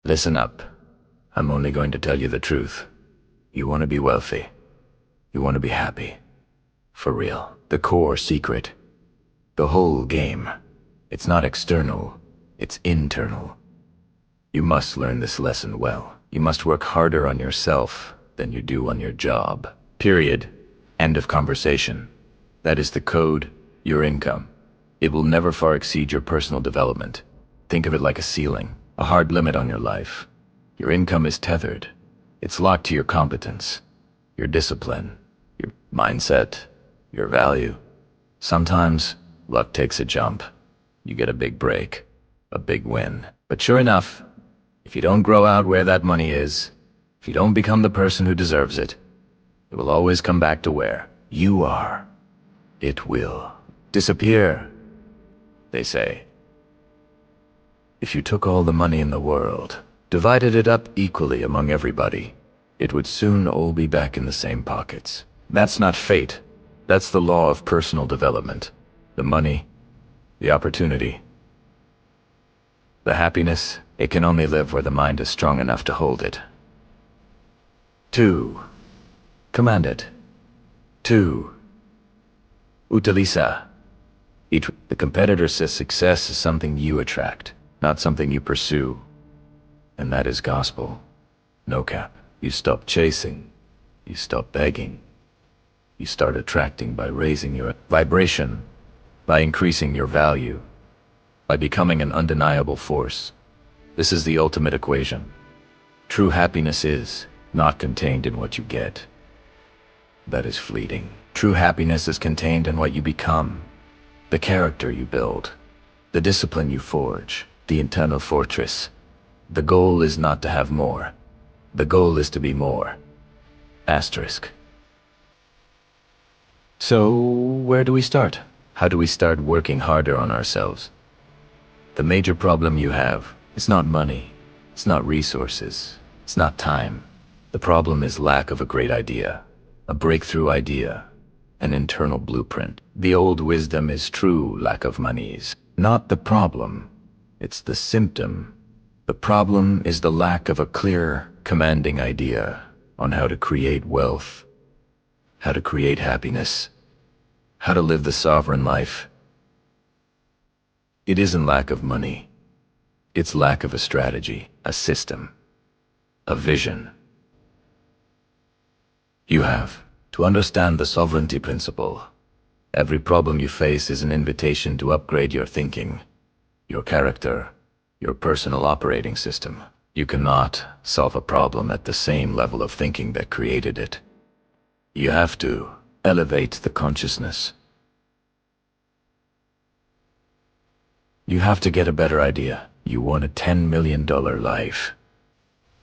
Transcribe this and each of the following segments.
Listen up. I'm only going to tell you the truth. You want to be wealthy. You want to be happy. For real. The core secret. The whole game. It's not external. It's internal. You must learn this lesson well. You must work harder on yourself than you do on your job. Period. End of conversation. That is the code, your income. It will never far exceed your personal development. Think of it like a ceiling, a hard limit on your life. Your income is tethered. It's locked to your competence, your discipline, your mindset, your value. Sometimes, luck takes a jump. You get a big break, a big win. But sure enough, if you don't grow out where that money is, if you don't become the person who deserves it, it will always come back to where you are. It will disappear, they say. If you took all the money in the world, divided it up equally among everybody, it would soon all be back in the same pockets. That's not fate. That's the law of personal development. The money, the opportunity, the happiness, it can only live where the mind is strong enough to hold it. 2. Command it. 2. Utiliza. The competitor says success is something you attract, not something you pursue. And that is gospel. No cap. You stop chasing. You stop begging. You start attracting by raising your vibration, by increasing your value, by becoming an undeniable force. This is the ultimate equation. True happiness is not contained in what you get. That is fleeting. True happiness is contained in what you become, the character you build, the discipline you forge, the internal fortress. The goal is not to have more. The goal is to be more. Asterisk. So, where do we start? How do we start working harder on ourselves? The major problem you have is not money. It's not resources. It's not time. The problem is lack of a great idea, a breakthrough idea, an internal blueprint. The old wisdom is true lack of monies. Not the problem. It's the symptom. The problem is the lack of a clear, commanding idea on how to create wealth, how to create happiness, how to live the sovereign life. It isn't lack of money. It's lack of a strategy, a system, a vision. You have to understand the sovereignty principle. Every problem you face is an invitation to upgrade your thinking, your character, your personal operating system. You cannot solve a problem at the same level of thinking that created it. You have to elevate the consciousness. You have to get a better idea. You want a $10 million life,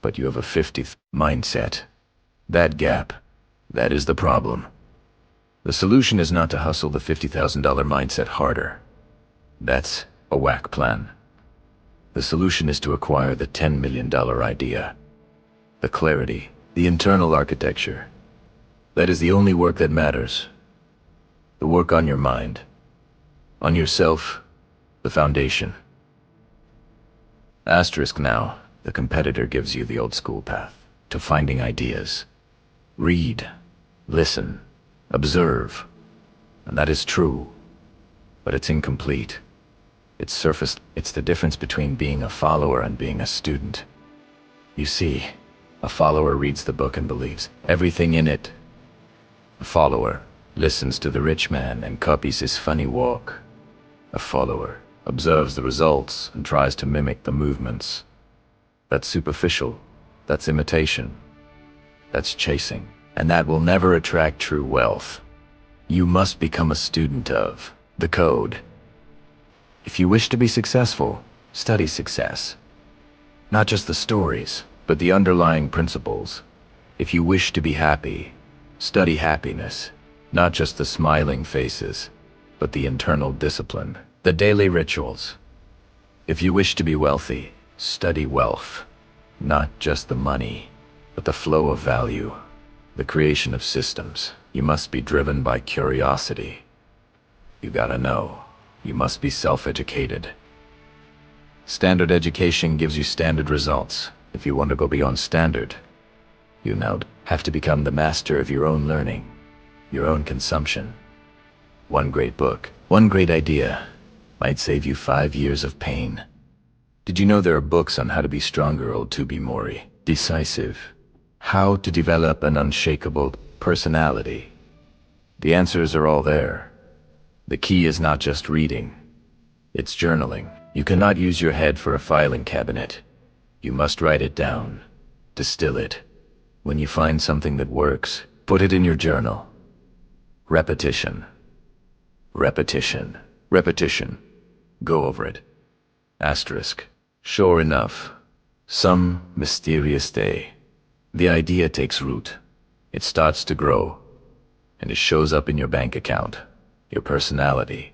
but you have a 50th mindset. That gap, that is the problem. The solution is not to hustle the $50,000 mindset harder. That's a whack plan. The solution is to acquire the $10 million idea. The clarity, the internal architecture. That is the only work that matters. The work on your mind, on yourself, the foundation. Asterisk now, the competitor gives you the old school path to finding ideas. Read, listen, observe. And that is true, but it's incomplete. It's surface. It's the difference between being a follower and being a student. You see, a follower reads the book and believes everything in it. A follower listens to the rich man and copies his funny walk. A follower observes the results and tries to mimic the movements. That's superficial. That's imitation. That's chasing. And that will never attract true wealth. You must become a student of the code. If you wish to be successful, study success. Not just the stories, but the underlying principles. If you wish to be happy, study happiness. Not just the smiling faces, but the internal discipline, the daily rituals. If you wish to be wealthy, study wealth. Not just the money, but the flow of value, the creation of systems. You must be driven by curiosity. You gotta know. You must be self-educated. Standard education gives you standard results. If you want to go beyond standard, you now have to become the master of your own learning, your own consumption. One great book, one great idea might save you 5 years of pain. Did you know there are books on how to be stronger or to be more decisive? How to develop an unshakable personality? The answers are all there. The key is not just reading, it's journaling. You cannot use your head for a filing cabinet. You must write it down, distill it. When you find something that works, put it in your journal. Repetition. Repetition. Repetition. Go over it. Asterisk. Sure enough, some mysterious day, the idea takes root. It starts to grow, and it shows up in your bank account, your personality,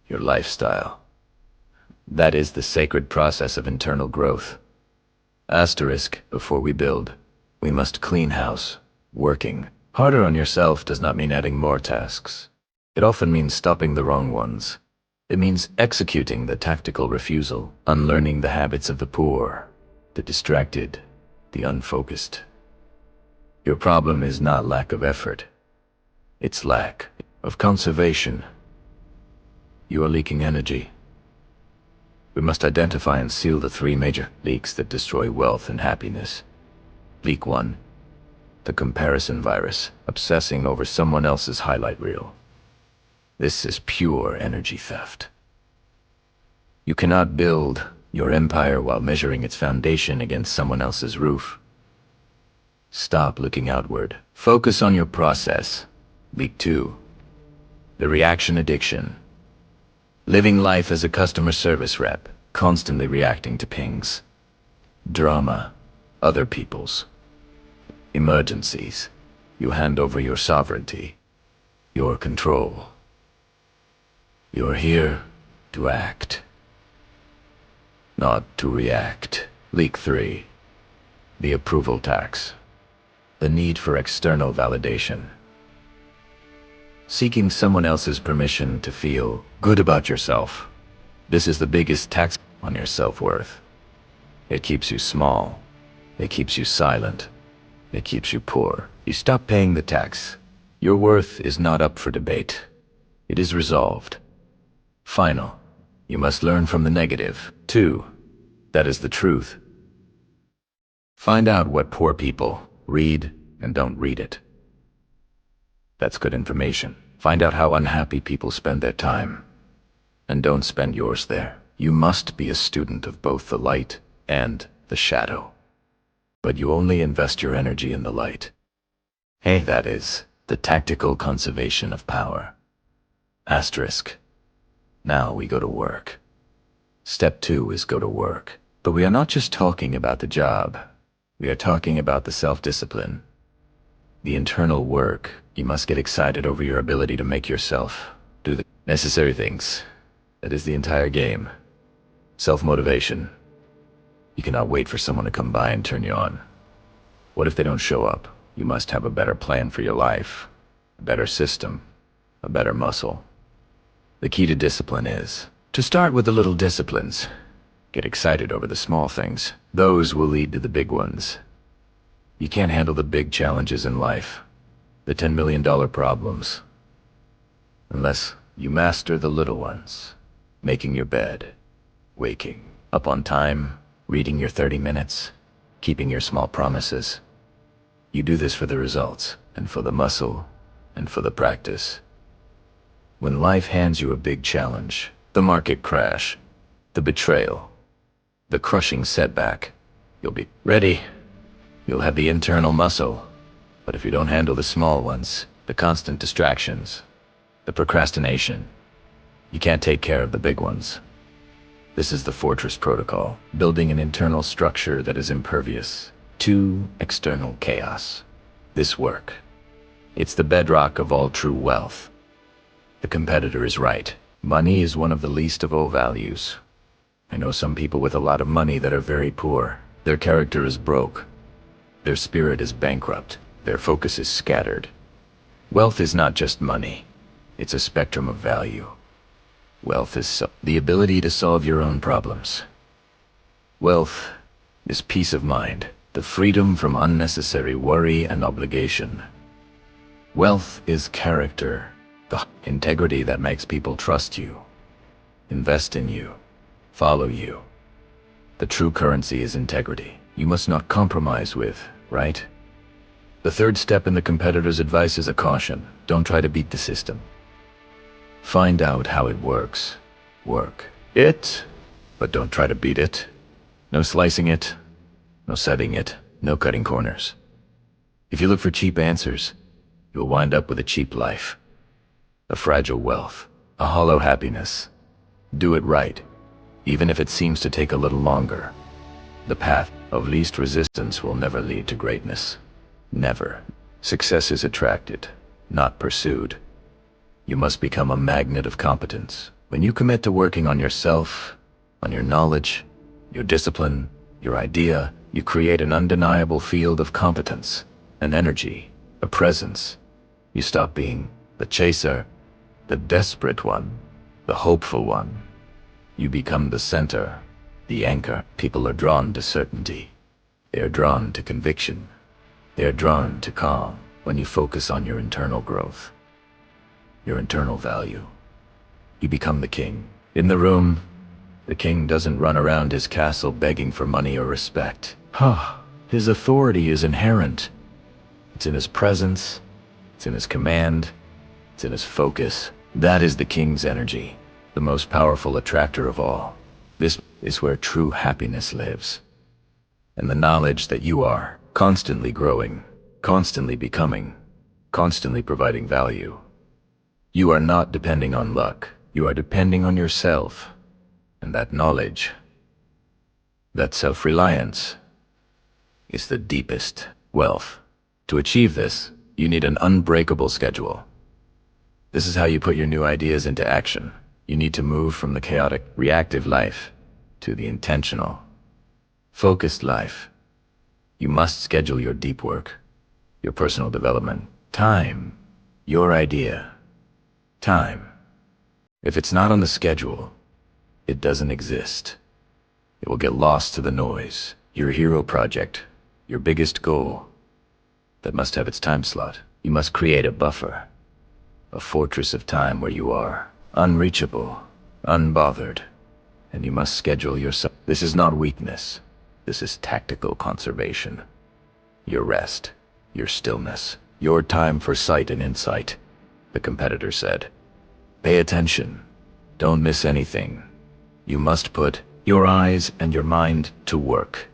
your lifestyle. That is the sacred process of internal growth. Asterisk. Before we build, we must clean house. Working harder on yourself does not mean adding more tasks. It often means stopping the wrong ones. It means executing the tactical refusal, unlearning the habits of the poor, the distracted, the unfocused. Your problem is not lack of effort. It's lack of conservation. You are leaking energy. We must identify and seal the 3 major leaks that destroy wealth and happiness. Leak 1. The comparison virus, obsessing over someone else's highlight reel. This is pure energy theft. You cannot build your empire while measuring its foundation against someone else's roof. Stop looking outward. Focus on your process. Leak 2. The reaction addiction. Living life as a customer service rep, constantly reacting to pings, drama, other people's emergencies. You hand over your sovereignty, your control. You're here to act, not to react. Leak 3. The approval tax. The need for external validation. Seeking someone else's permission to feel good about yourself. This is the biggest tax on your self-worth. It keeps you small. It keeps you silent. It keeps you poor. You stop paying the tax. Your worth is not up for debate. It is resolved. Final. You must learn from the negative. 2. That is the truth. Find out what poor people read and don't read it. That's good information. Find out how unhappy people spend their time, and don't spend yours there. You must be a student of both the light and the shadow. But you only invest your energy in the light. Hey, that is the tactical conservation of power. Asterisk. Now we go to work. Step 2 is go to work. But we are not just talking about the job. We are talking about the self-discipline, the internal work. You must get excited over your ability to make yourself do the necessary things. That is the entire game. Self-motivation. You cannot wait for someone to come by and turn you on. What if they don't show up? You must have a better plan for your life, a better system, a better muscle. The key to discipline is to start with the little disciplines. Get excited over the small things. Those will lead to the big ones. You can't handle the big challenges in life, the $10 million problems, unless you master the little ones. Making your bed, waking up on time, reading your 30 minutes, keeping your small promises. You do this for the results, and for the muscle, and for the practice. When life hands you a big challenge, the market crash, the betrayal, the crushing setback, you'll be ready. You'll have the internal muscle. But if you don't handle the small ones, the constant distractions, the procrastination, you can't take care of the big ones. This is the fortress protocol, building an internal structure that is impervious to external chaos. This work, it's the bedrock of all true wealth. The competitor is right. Money is one of the least of all values. I know some people with a lot of money that are very poor. Their character is broke. Their spirit is bankrupt. Their focus is scattered. Wealth is not just money. It's a spectrum of value. Wealth is the ability to solve your own problems, Wealth is peace of mind, the freedom from unnecessary worry and obligation. Wealth is character, the integrity that makes people trust you, invest in you, follow you. The true currency is integrity. You must not compromise with, right? The third step in the competitor's advice is a caution. Don't try to beat the system. Find out how it works. Work it, but don't try to beat it. No slicing it, no setting it, no cutting corners. If you look for cheap answers, you'll wind up with a cheap life, a fragile wealth, a hollow happiness. Do it right, even if it seems to take a little longer. The path of least resistance will never lead to greatness. Never. Success is attracted, not pursued. You must become a magnet of competence. When you commit to working on yourself, on your knowledge, your discipline, your idea, you create an undeniable field of competence, an energy, a presence. You stop being the chaser, the desperate one, the hopeful one. You become the center, the anchor. People are drawn to certainty. They are drawn to conviction. They are drawn to calm when you focus on your internal growth, your internal value. You become the king. In the room, the king doesn't run around his castle begging for money or respect. His authority is inherent. It's in his presence, it's in his command, it's in his focus. That is the king's energy, the most powerful attractor of all. This is where true happiness lives. And the knowledge that you are constantly growing, constantly becoming, constantly providing value. You are not depending on luck. You are depending on yourself. And that knowledge, that self-reliance, is the deepest wealth. To achieve this, you need an unbreakable schedule. This is how you put your new ideas into action. You need to move from the chaotic, reactive life to the intentional, focused life. You must schedule your deep work, your personal development, time, your idea, time. If it's not on the schedule, it doesn't exist. It will get lost to the noise. Your hero project, your biggest goal, that must have its time slot. You must create a buffer, a fortress of time where you are unreachable, unbothered, and you must schedule yourself. This is not weakness. This is tactical conservation. Your rest, your stillness, your time for sight and insight. The competitor said, pay attention. Don't miss anything. You must put your eyes and your mind to work.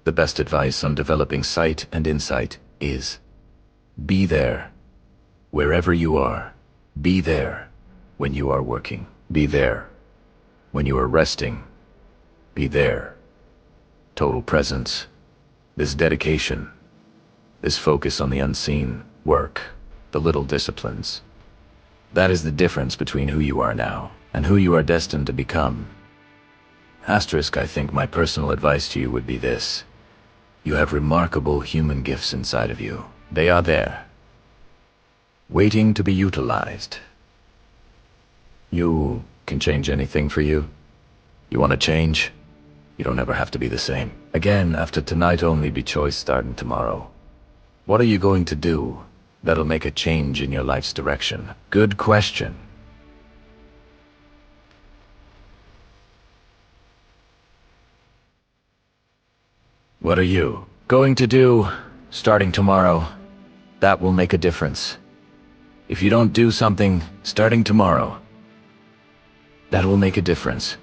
The best advice on developing sight and insight is be there wherever you are. Be there when you are working. Be there when you are resting. Be there. Total presence. This dedication, this focus on the unseen work, the little disciplines. That is the difference between who you are now and who you are destined to become. Asterisk, I think my personal advice to you would be this. You have remarkable human gifts inside of you. They are there, waiting to be utilized. You can change anything for you. You want to change? You don't ever have to be the same. Again, after tonight only be choice starting tomorrow. What are you going to do that'll make a change in your life's direction? Good question. What are you going to do starting tomorrow that will make a difference? If you don't do something starting tomorrow, that will make a difference.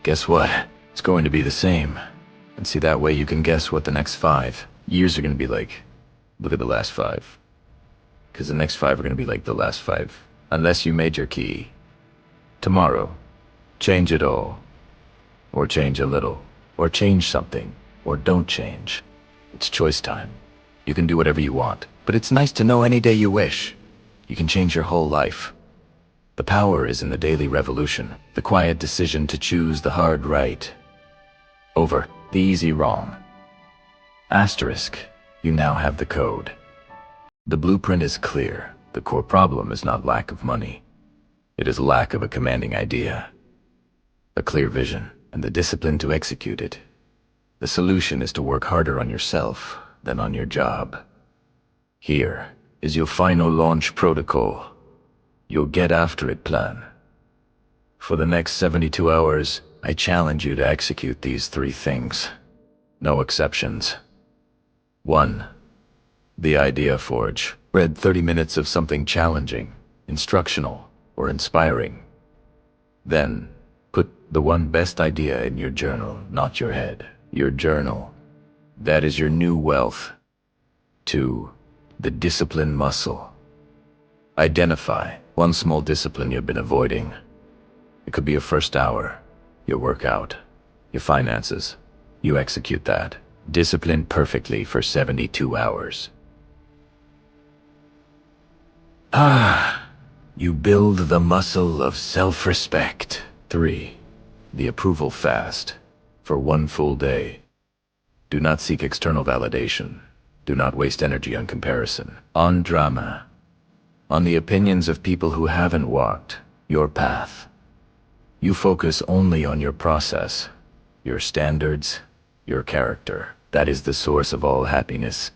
Guess what? It's going to be the same. And see, that way you can guess what the next 5 years are going to be like. Look at the last 5. Because the next 5 are going to be like the last 5. Unless you made your key. Tomorrow, change it all. Or change a little. Or change something. Or don't change. It's choice time. You can do whatever you want. But it's nice to know any day you wish, you can change your whole life. The power is in the daily revolution, the quiet decision to choose the hard right over the easy wrong. Asterisk, you now have the code. The blueprint is clear. The core problem is not lack of money. It is lack of a commanding idea, a clear vision, and the discipline to execute it. The solution is to work harder on yourself than on your job. Here is your final launch protocol. Your get after it plan. For the next 72 hours, I challenge you to execute these 3 things. No exceptions. 1. The Idea Forge. Read 30 minutes of something challenging, instructional, or inspiring. Then, put the one best idea in your journal, not your head. Your journal. That is your new wealth. 2. The Discipline Muscle. Identify one small discipline you've been avoiding. It could be your first hour, your workout, your finances. You execute that. Discipline perfectly for 72 hours. You build the muscle of self-respect. 3. The Approval Fast. For 1 full day. Do not seek external validation. Do not waste energy on comparison, on drama, on the opinions of people who haven't walked your path. You focus only on your process, your standards, your character. That is the source of all happiness.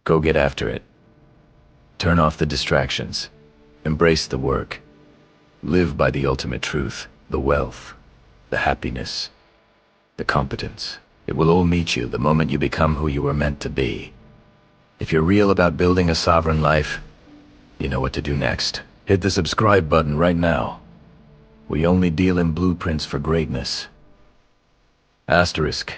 Go get after it. Turn off the distractions. Embrace the work. Live by the ultimate truth, the wealth, the happiness, the competence. It will all meet you the moment you become who you were meant to be. If you're real about building a sovereign life, you know what to do next. Hit the subscribe button right now. We only deal in blueprints for greatness. Asterisk.